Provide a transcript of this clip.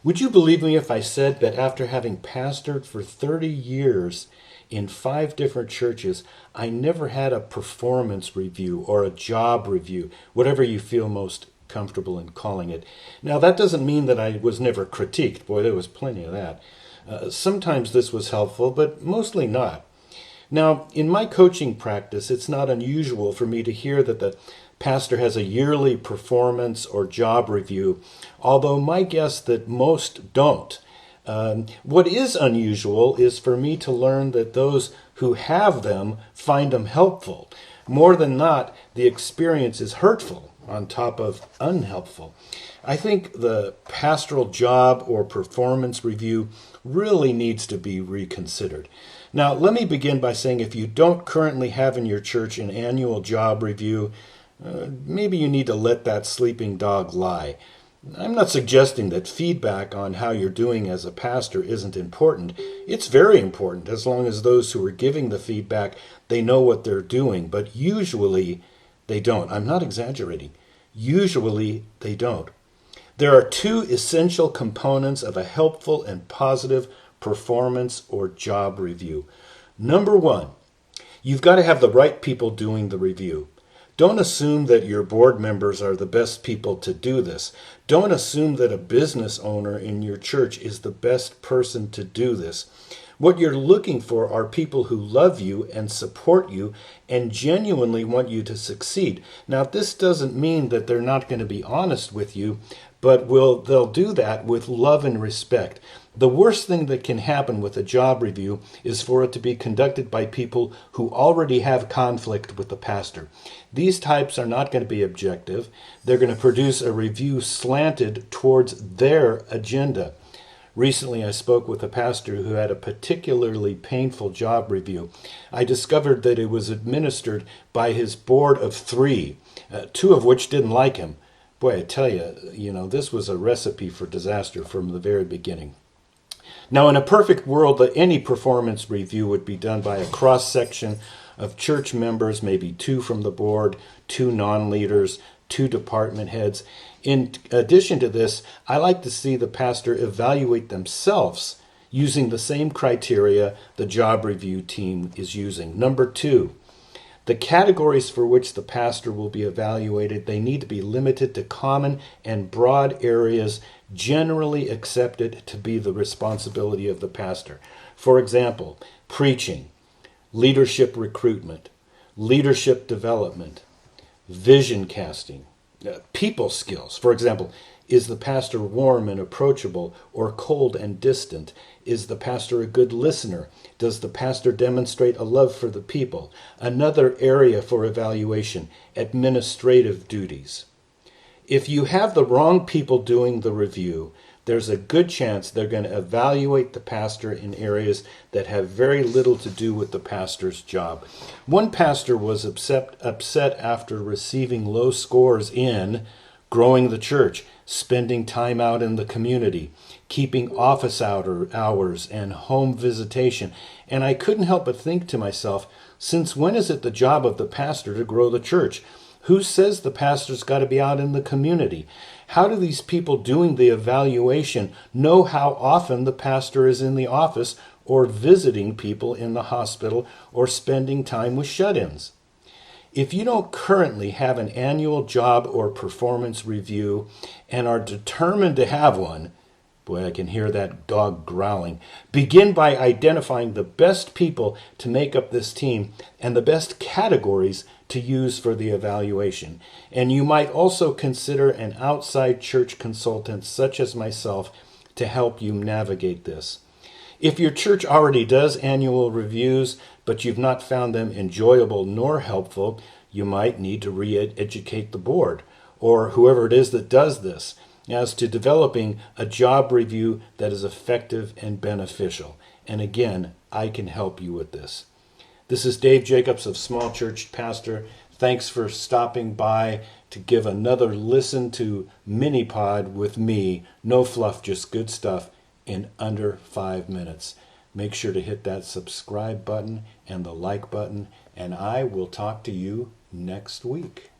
Would you believe me if I said that after having pastored for 30 years in 5 different churches, I never had a performance review or a job review, whatever you feel most comfortable in calling it. Now, that doesn't mean that I was never critiqued. Boy, there was plenty of that. Sometimes this was helpful, but mostly not. Now, in my coaching practice, it's not unusual for me to hear that the pastor has a yearly performance or job review, although my guess that most don't. What is unusual is for me to learn that those who have them find them helpful. More than not, the experience is hurtful on top of unhelpful. I think the pastoral job or performance review really needs to be reconsidered. Now, let me begin by saying if you don't currently have in your church an annual job review, maybe you need to let that sleeping dog lie. I'm not suggesting that feedback on how you're doing as a pastor isn't important. It's very important as long as those who are giving the feedback, they know what they're doing, but usually they don't. I'm not exaggerating. Usually they don't. There are 2 essential components of a helpful and positive performance or job review. Number 1, you've got to have the right people doing the review. Don't assume that your board members are the best people to do this. Don't assume that a business owner in your church is the best person to do this. What you're looking for are people who love you and support you and genuinely want you to succeed. Now, this doesn't mean that they're not going to be honest with you, but they'll do that with love and respect. The worst thing that can happen with a job review is for it to be conducted by people who already have conflict with the pastor. These types are not going to be objective. They're going to produce a review slanted towards their agenda. Recently, I spoke with a pastor who had a particularly painful job review. I discovered that it was administered by his board of 3, 2 of which didn't like him. Boy, I tell you, this was a recipe for disaster from the very beginning. Now, in a perfect world, any performance review would be done by a cross-section of church members, maybe 2 from the board, 2 non-leaders, 2 department heads. In addition to this, I like to see the pastor evaluate themselves using the same criteria the job review team is using. Number 2, the categories for which the pastor will be evaluated, they need to be limited to common and broad areas generally accepted to be the responsibility of the pastor. For example, preaching, leadership recruitment, leadership development, vision casting, people skills. For example, is the pastor warm and approachable or cold and distant? Is the pastor a good listener? Does the pastor demonstrate a love for the people? Another area for evaluation, administrative duties. If you have the wrong people doing the review, there's a good chance they're going to evaluate the pastor in areas that have very little to do with the pastor's job. One pastor was upset after receiving low scores in growing the church, spending time out in the community, keeping office hours and home visitation. And I couldn't help but think to myself, since when is it the job of the pastor to grow the church? Who says the pastor's got to be out in the community? How do these people doing the evaluation know how often the pastor is in the office or visiting people in the hospital or spending time with shut-ins? If you don't currently have an annual job or performance review and are determined to have one, boy, I can hear that dog growling. Begin by identifying the best people to make up this team and the best categories to use for the evaluation. And you might also consider an outside church consultant such as myself to help you navigate this. If your church already does annual reviews, but you've not found them enjoyable nor helpful, you might need to re-educate the board or whoever it is that does this as to developing a job review that is effective and beneficial. And again, I can help you with this. This is Dave Jacobs of Small Church Pastor. Thanks for stopping by to give another listen to Mini Pod with me. No fluff, just good stuff in under 5 minutes. Make sure to hit that subscribe button and the like button, and I will talk to you next week.